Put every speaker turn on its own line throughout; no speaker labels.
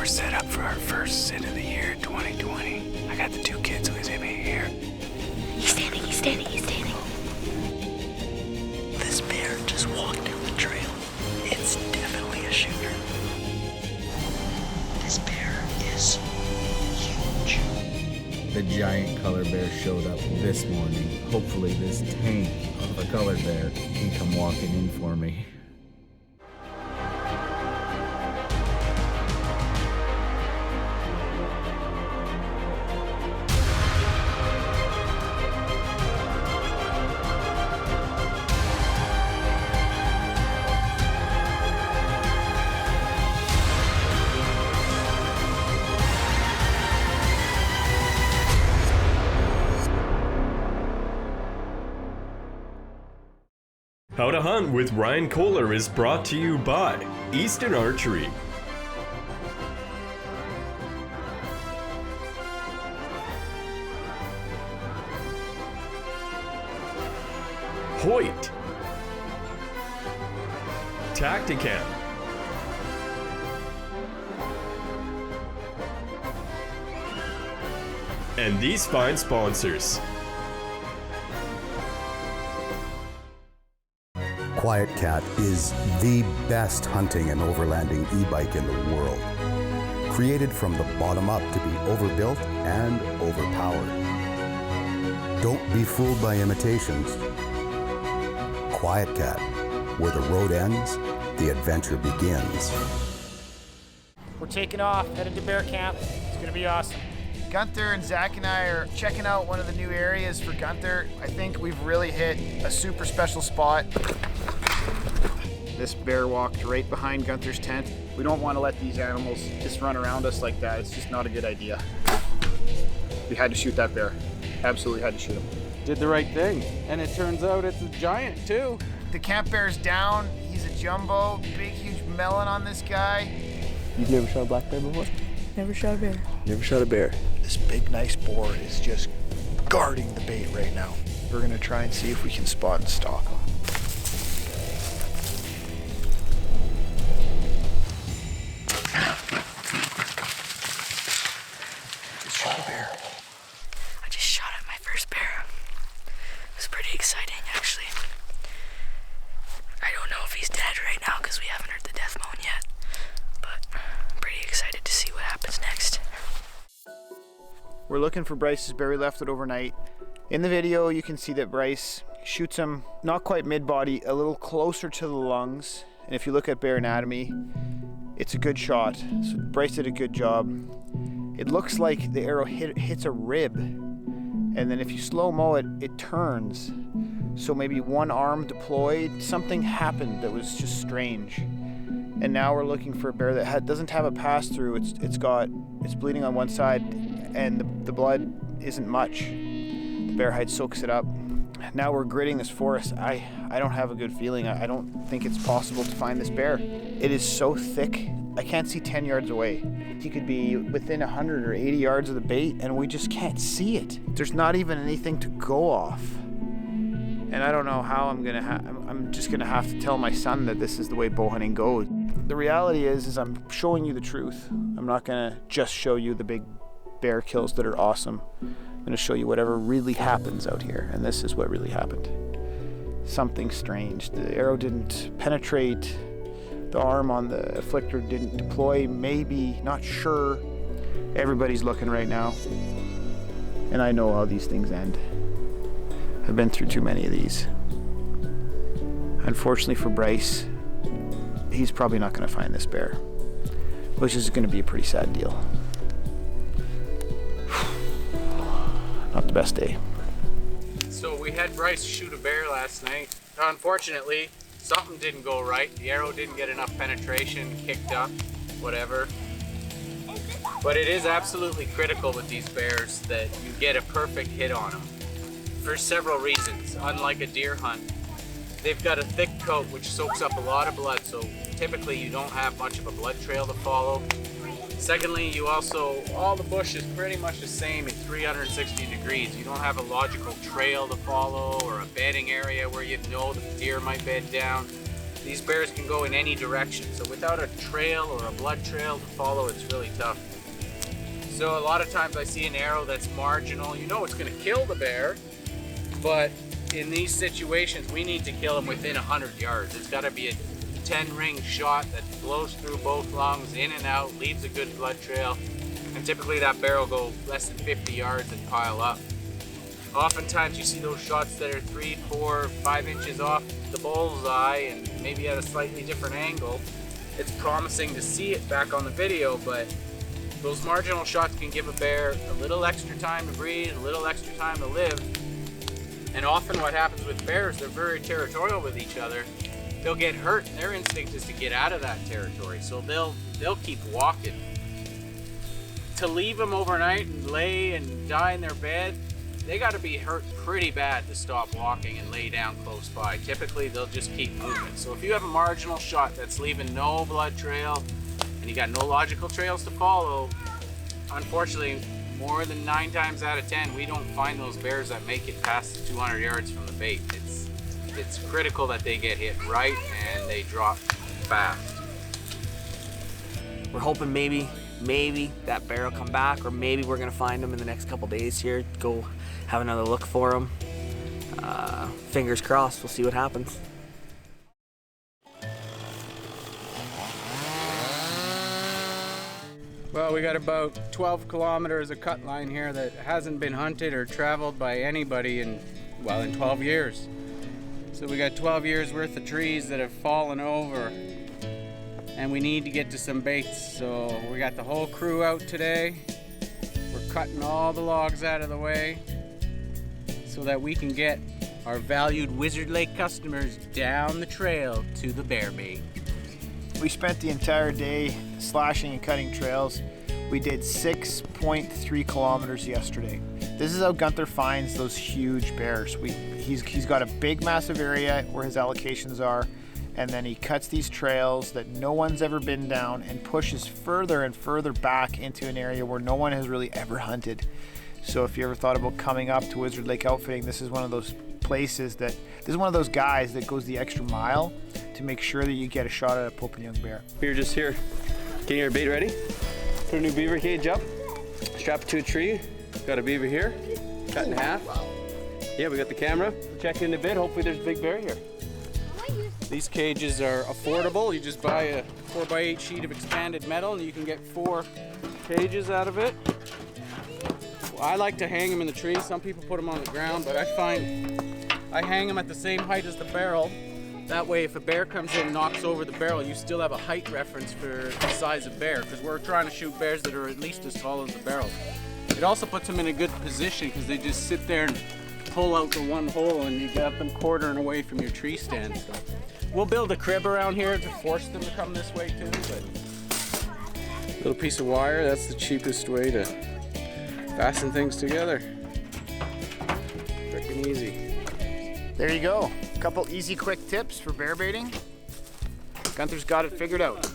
we're set up for our first sit of the year, 2020. I got the 2 kids with me here.
He's standing.
This bear just walked down the trail. It's definitely a shooter. This bear is huge.
The giant color bear showed up this morning. Hopefully this tank of a color bear can come walking in for me.
How to Hunt with Ryan Kohler is brought to you by Easton Archery. Hoyt. Tacticam. And these fine sponsors.
Quiet Cat is the best hunting and overlanding e-bike in the world. Created from the bottom up to be overbuilt and overpowered. Don't be fooled by imitations. Quiet Cat, where the road ends, the adventure begins.
We're taking off, headed to bear camp. It's gonna be awesome.
Gunther and Zack and I are checking out one of the new areas for Gunther. I think we've really hit a super special spot. This bear walked right behind Gunther's tent. We don't want to let these animals just run around us like that. It's just not a good idea. We had to shoot that bear. Absolutely had to shoot him.
Did the right thing, and it turns out it's a giant too.
The camp bear's down. He's a jumbo, big, huge melon on this guy.
You've never shot a black bear before?
Never shot a bear.
Never shot a bear.
This big, nice boar is just guarding the bait right now. We're gonna try and see if we can spot and stalk him. Just shot a bear.
I just shot at my first bear. It was pretty exciting, actually. I don't know if he's dead right now because we haven't heard the death moan yet, but I'm pretty excited to see what happens next.
We're looking for Bryce's bear. We left it overnight. In the video, you can see that Bryce shoots him not quite mid-body, a little closer to the lungs. And if you look at bear anatomy, it's a good shot. So Bryce did a good job. It looks like the arrow hits a rib. And then if you slow-mo it, it turns. So maybe one arm deployed. Something happened that was just strange. And now we're looking for a bear that doesn't have a pass-through. It's bleeding on one side, and the blood isn't much. The bear hide soaks it up. Now we're gridding this forest. I don't have a good feeling. I don't think it's possible to find this bear. It is so thick, I can't see 10 yards away. He could be within 100 or 80 yards of the bait, and we just can't see it. There's not even anything to go off. And I don't know how I'm just gonna have to tell my son that this is the way bow hunting goes. The reality is I'm showing you the truth. I'm not gonna just show you the big bear kills that are awesome. I'm gonna show you whatever really happens out here, and this is what really happened. Something strange. The arrow didn't penetrate. The arm on the afflictor didn't deploy, maybe, not sure. Everybody's looking right now. And I know how these things end. I've been through too many of these. Unfortunately for Bryce, he's probably not gonna find this bear, which is gonna be a pretty sad deal. Not the best day.
So we had Bryce shoot a bear last night. Unfortunately, something didn't go right. The arrow didn't get enough penetration, kicked up, whatever. But it is absolutely critical with these bears that you get a perfect hit on them for several reasons. Unlike a deer hunt, they've got a thick coat which soaks up a lot of blood, so typically you don't have much of a blood trail to follow. Secondly, you also, all the bush is pretty much the same at 360 degrees. You don't have a logical trail to follow or a bedding area where you know the deer might bed down. These bears can go in any direction, so without a trail or a blood trail to follow, it's really tough. So a lot of times I see an arrow that's marginal. You know it's going to kill the bear, but in these situations we need to kill him within 100 yards. It's got to be a 10-ring shot that blows through both lungs, in and out, leaves a good blood trail, and typically that bear will go less than 50 yards and pile up. Oftentimes you see those shots that are 3, 4, 5 inches off the bullseye and maybe at a slightly different angle. It's promising to see it back on the video, but those marginal shots can give a bear a little extra time to breathe, a little extra time to live. And often what happens with bears, they're very territorial with each other. They'll get hurt and their instinct is to get out of that territory, so they'll keep walking. To leave them overnight and lay and die in their bed, they got to be hurt pretty bad to stop walking and lay down close by. Typically they'll just keep moving. So if you have a marginal shot that's leaving no blood trail and you got no logical trails to follow, unfortunately more than 9 times out of 10 we don't find those bears that make it past 200 yards from the bait. It's critical that they get hit right and they drop fast.
We're hoping maybe that bear will come back, or maybe we're gonna find him in the next couple days here. Go have another look for him. Fingers crossed, we'll see what happens.
Well, we got about 12 kilometers of cut line here that hasn't been hunted or traveled by anybody in 12 years. So we got 12 years worth of trees that have fallen over, and we need to get to some baits. So we got the whole crew out today. We're cutting all the logs out of the way so that we can get our valued Wizard Lake customers down the trail to the bear bait.
We spent the entire day slashing and cutting trails. We did 6.3 kilometers yesterday. This is how Gunther finds those huge bears. He's got a big, massive area where his allocations are, and then he cuts these trails that no one's ever been down and pushes further and further back into an area where no one has really ever hunted. So if you ever thought about coming up to Wizard Lake Outfitting, this is one of those places this is one of those guys that goes the extra mile to make sure that you get a shot at a Pope and Young bear.
We're just here getting our bait ready. Put a new beaver cage up, strap it to a tree. Got a beaver here, cut in half. Yeah, we got the camera. Check in a bit. Hopefully there's a big bear here.
These cages are affordable. You just buy a 4x8 sheet of expanded metal and you can get 4 cages out of it. Well, I like to hang them in the tree. Some people put them on the ground, but I find I hang them at the same height as the barrel. That way, if a bear comes in and knocks over the barrel, you still have a height reference for the size of bear, because we're trying to shoot bears that are at least as tall as the barrel. It also puts them in a good position because they just sit there and pull out the one hole and you got them quartering away from your tree stand. So we'll build a crib around here to force them to come this way too, but little piece of wire, that's the cheapest way to fasten things together. Freaking easy.
There you go. A couple easy, quick tips for bear baiting. Gunther's got it figured out.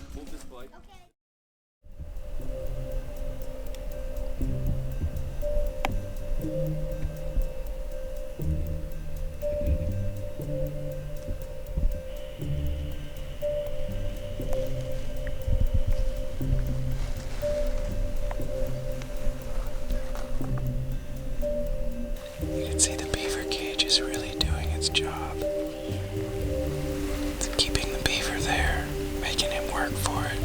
You can see the beaver cage is really doing its job. It's keeping the beaver there, making him work for it.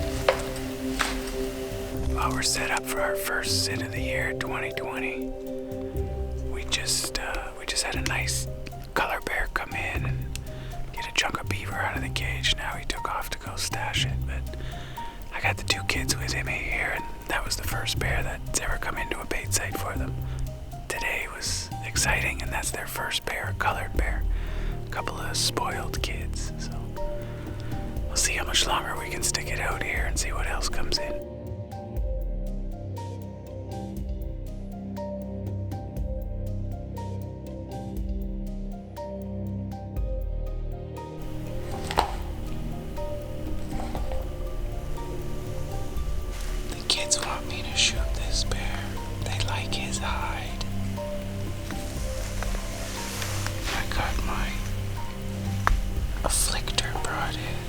While we're set up for our first sit of the year, 2020, we just had a nice color bear come in and get a chunk of beaver out of the cage. Now he took off to go stash it, but I got the 2 kids with him here, and that was the first bear that's ever come into a bait site for them. Today was exciting, and that's their first bear, a colored bear. A couple of spoiled kids, so we'll see how much longer we can stick it out here and see what else comes in. The kids want me to shoot this bear. They like his hide. I got my afflictor brought in.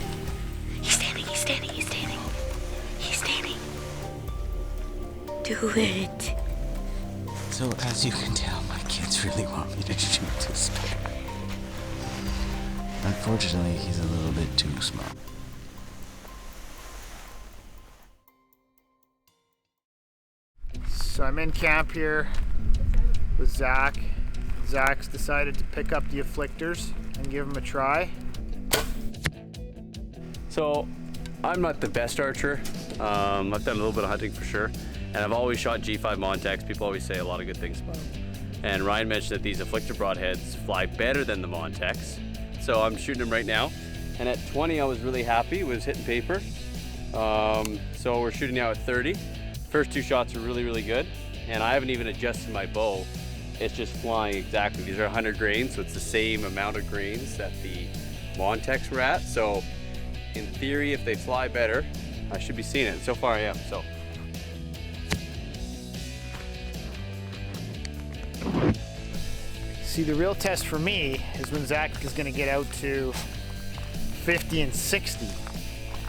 Do it.
So as you can tell, my kids really want me to shoot this bear. Unfortunately, he's a little bit too small.
So I'm in camp here with Zack. Zack's decided to pick up the afflictors and give them a try.
So I'm not the best archer. I've done a little bit of hunting for sure. And I've always shot G5 Montex. People always say a lot of good things about them. And Ryan mentioned that these afflictor broadheads fly better than the Montex. So I'm shooting them right now. And at 20, I was really happy. It was hitting paper. So we're shooting now at 30. First two shots are really, really good. And I haven't even adjusted my bow. It's just flying exactly. These are 100 grains, so it's the same amount of grains that the Montex were at. So in theory, if they fly better, I should be seeing it. So far I am, so.
See, the real test for me is when Zack is going to get out to 50 and 60.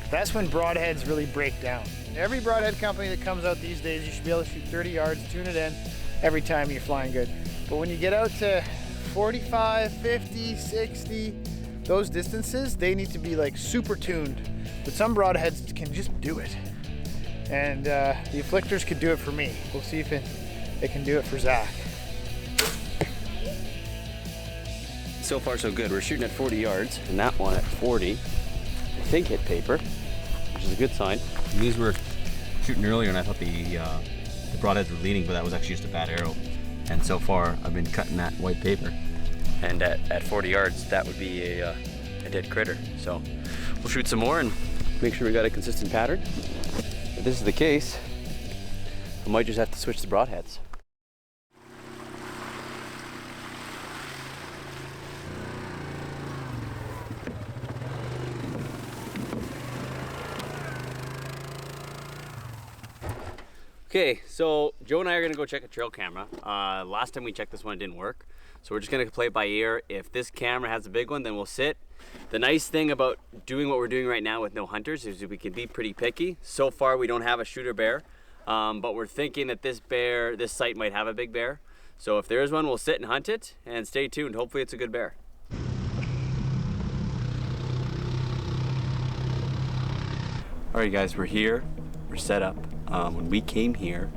That's when broadheads really break down. Every broadhead company that comes out these days, you should be able to shoot 30 yards, tune it in every time you're flying good. But when you get out to 45, 50, 60, those distances, they need to be like super tuned. But some broadheads can just do it. And the afflictors could do it for me. We'll see if it can do it for Zack.
So far so good. We're shooting at 40 yards, and that one at 40, I think hit paper, which is a good sign.
These were shooting earlier, and I thought the broadheads were leaning, but that was actually just a bad arrow. And so far, I've been cutting that white paper.
And at 40 yards, that would be a dead critter. So we'll shoot some more and make sure we got a consistent pattern. If this is the case, I might just have to switch the broadheads. Okay, so Joe and I are gonna go check a trail camera. Last time we checked this one, it didn't work. So we're just gonna play it by ear. If this camera has a big one, then we'll sit. The nice thing about doing what we're doing right now with no hunters is we can be pretty picky. So far, we don't have a shooter bear, but we're thinking that this site might have a big bear. So if there is one, we'll sit and hunt it, and stay tuned. Hopefully it's a good bear. All right, guys, we're here. We're set up. When we came here,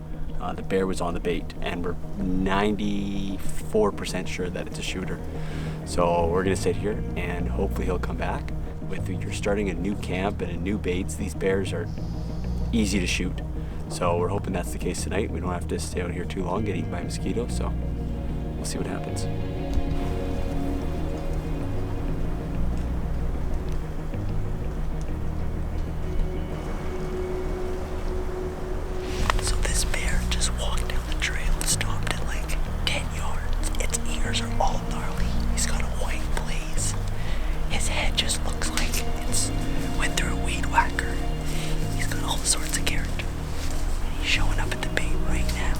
the bear was on the bait, and we're 94% sure that it's a shooter. So we're gonna sit here, and hopefully he'll come back. With you're starting a new camp and a new baits, these bears are easy to shoot. So we're hoping that's the case tonight. We don't have to stay out here too long, get eaten by mosquitoes. So we'll see what happens.
Showing up at the bait right now.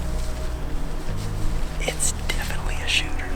It's definitely a shooter.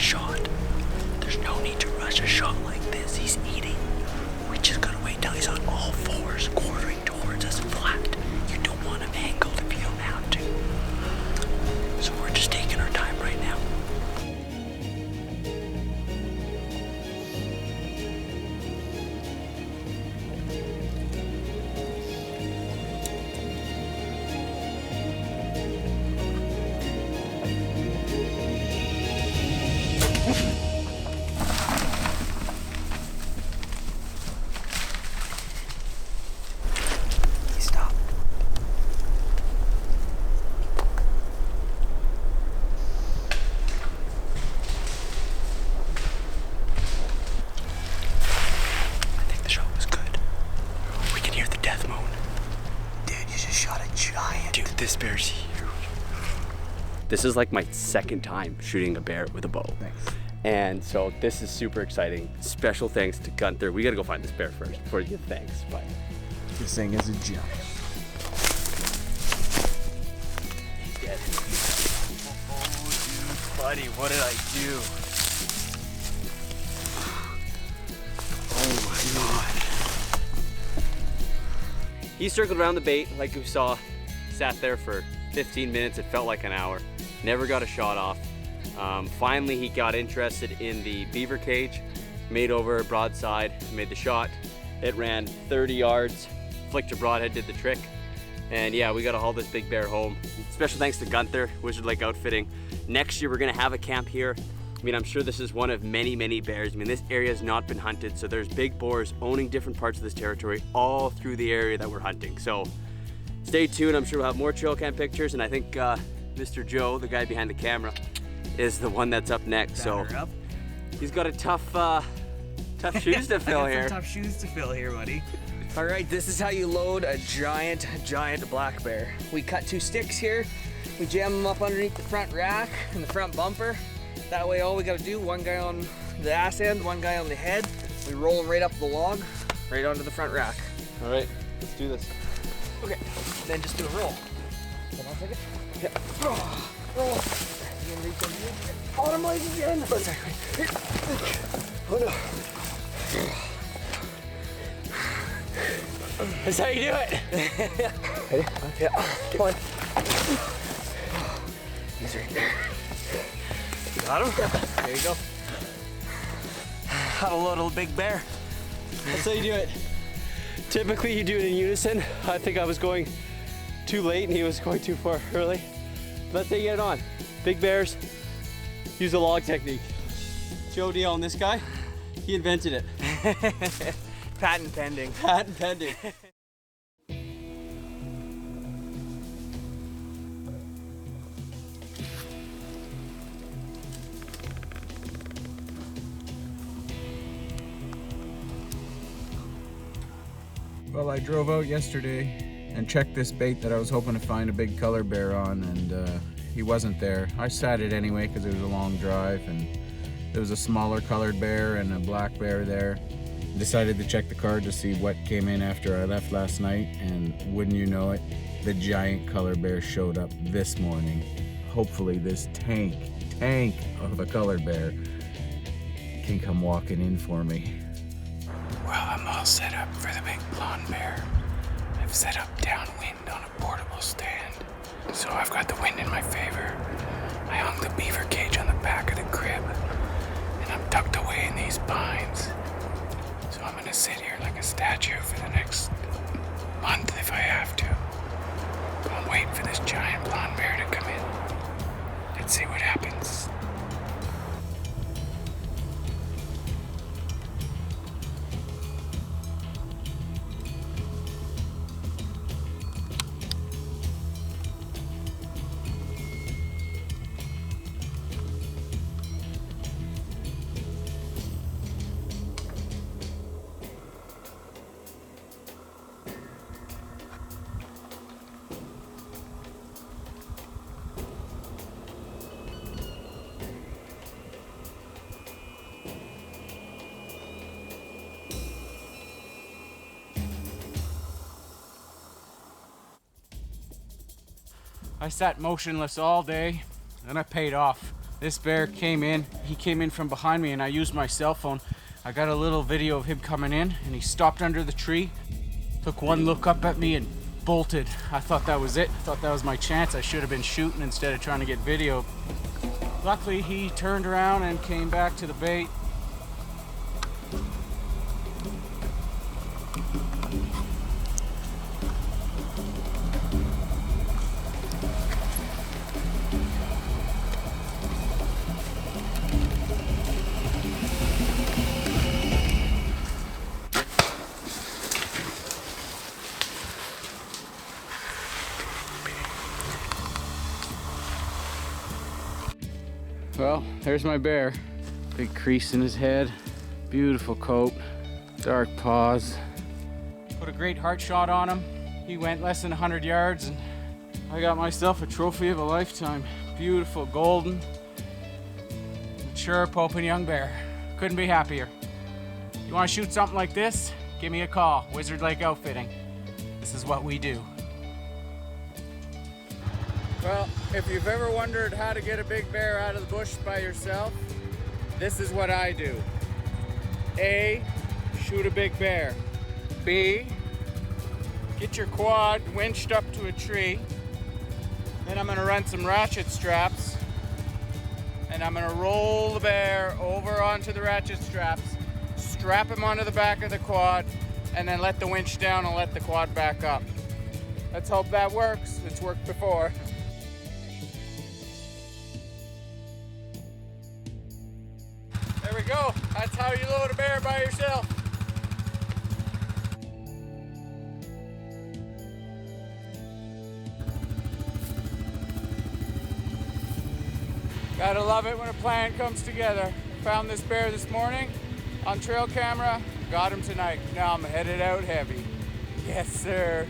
shot. There's no need to rush a shot like this. He's eating. We just gotta wait till he's on all fours, quartering towards us flat. You don't want him angled if you don't have to. So we're just taking our time right now. This bear's huge.
This is like my second time shooting a bear with a bow.
Thanks.
And so this is super exciting. Special thanks to Gunther. We gotta go find this bear first before you give thanks. But
This thing is a giant.
he's dead.
Oh, dude, buddy, what did I do? Oh my god.
He circled around the bait like we saw. Sat there for 15 minutes. It felt like an hour. Never got a shot off. Finally, he got interested in the beaver cage. Made over a broadside, made the shot. It ran 30 yards. Flicked a broadhead, did the trick. And yeah, we gotta haul this big bear home. Special thanks to Gunther, Wizard Lake Outfitting. Next year, we're gonna have a camp here. I mean, I'm sure this is one of many, many bears. I mean, this area has not been hunted, so there's big boars owning different parts of this territory all through the area that we're hunting. So stay tuned. I'm sure we'll have more trail cam pictures, and I think Mr. Joe, the guy behind the camera, is the one that's up next. So he's got a tough shoes to fill here.
Tough shoes to fill here, buddy. All right, this is how you load a giant black bear. We cut 2 sticks here. We jam them up underneath the front rack and the front bumper. That way, all we gotta do, one guy on the ass end, one guy on the head. We roll them right up the log, right onto the front rack.
All right, let's do this.
Okay, then just do a roll. Hold on a second. Yeah. Roll. You can reach over here. Bottom leg again. One second. Oh no. That's how you do it. Ready? Yeah. Come on. He's right there. You got him? There you go. How to load a big bear.
That's how you do it. Typically you do it in unison. I think I was going too late and he was going too far early. Let's say you get it on. Big bears use a log technique. Joe Deal and this guy, he invented it.
Patent pending.
Patent pending.
Well, I drove out yesterday and checked this bait that I was hoping to find a big color bear on, and he wasn't there. I sat it anyway because it was a long drive, and there was a smaller colored bear and a black bear there. Decided to check the card to see what came in after I left last night, and wouldn't you know it, the giant color bear showed up this morning. Hopefully this tank of a color bear can come walking in for me.
Well, I'm all set up for the big blonde bear. I've set up downwind on a portable stand, so I've got the wind in my favor. I hung the beaver cage on the back of the crib, and I'm tucked away in these pines. So I'm gonna sit here like a statue for the next month if I have to. I'll wait for this giant blonde bear to come in. Let's see what happens.
I sat motionless all day, and I paid off. This bear came in. He came in from behind me and I used my cell phone. I got a little video of him coming in and he stopped under the tree, took one look up at me and bolted. I thought that was it. I thought that was my chance. I should have been shooting instead of trying to get video. Luckily, he turned around and came back to the bait. Well, there's my bear. Big crease in his head, beautiful coat, dark paws. Put a great heart shot on him. He went less than 100 yards and I got myself a trophy of a lifetime. Beautiful, golden, mature Pope and young bear. Couldn't be happier. You want to shoot something like this? Give me a call, Wizard Lake Outfitting. This is what we do. Well, if you've ever wondered how to get a big bear out of the bush by yourself, this is what I do. A, shoot a big bear. B, get your quad winched up to a tree. Then I'm gonna run some ratchet straps and I'm gonna roll the bear over onto the ratchet straps, strap him onto the back of the quad, and then let the winch down and let the quad back up. Let's hope that works. It's worked before. There we go. That's how you load a bear by yourself. Gotta love it when a plan comes together. Found this bear this morning on trail camera, got him tonight. Now I'm headed out heavy. Yes, sir.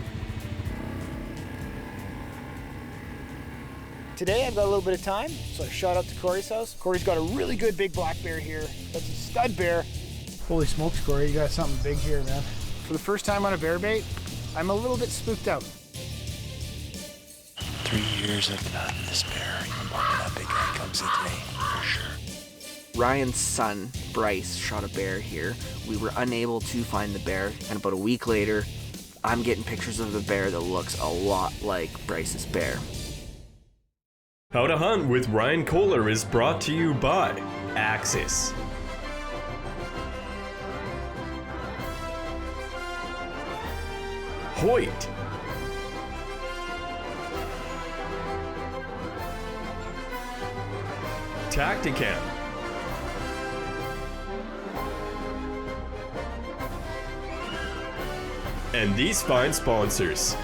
Today I've got a little bit of time, so I shot up to Corey's house. Corey's got a really good big black bear here. That's a stud bear. Holy smokes, Corey, you got something big here, man. For the first time on a bear bait, I'm a little bit spooked out.
3 years I've been hunting this bear. I'm hoping that big guy comes in today, for sure.
Ryan's son, Bryce, shot a bear here. We were unable to find the bear, and about a week later, I'm getting pictures of the bear that looks a lot like Bryce's bear.
How to Hunt with Ryan Kohler is brought to you by Axis. Hoyt. Tacticam. And these fine sponsors.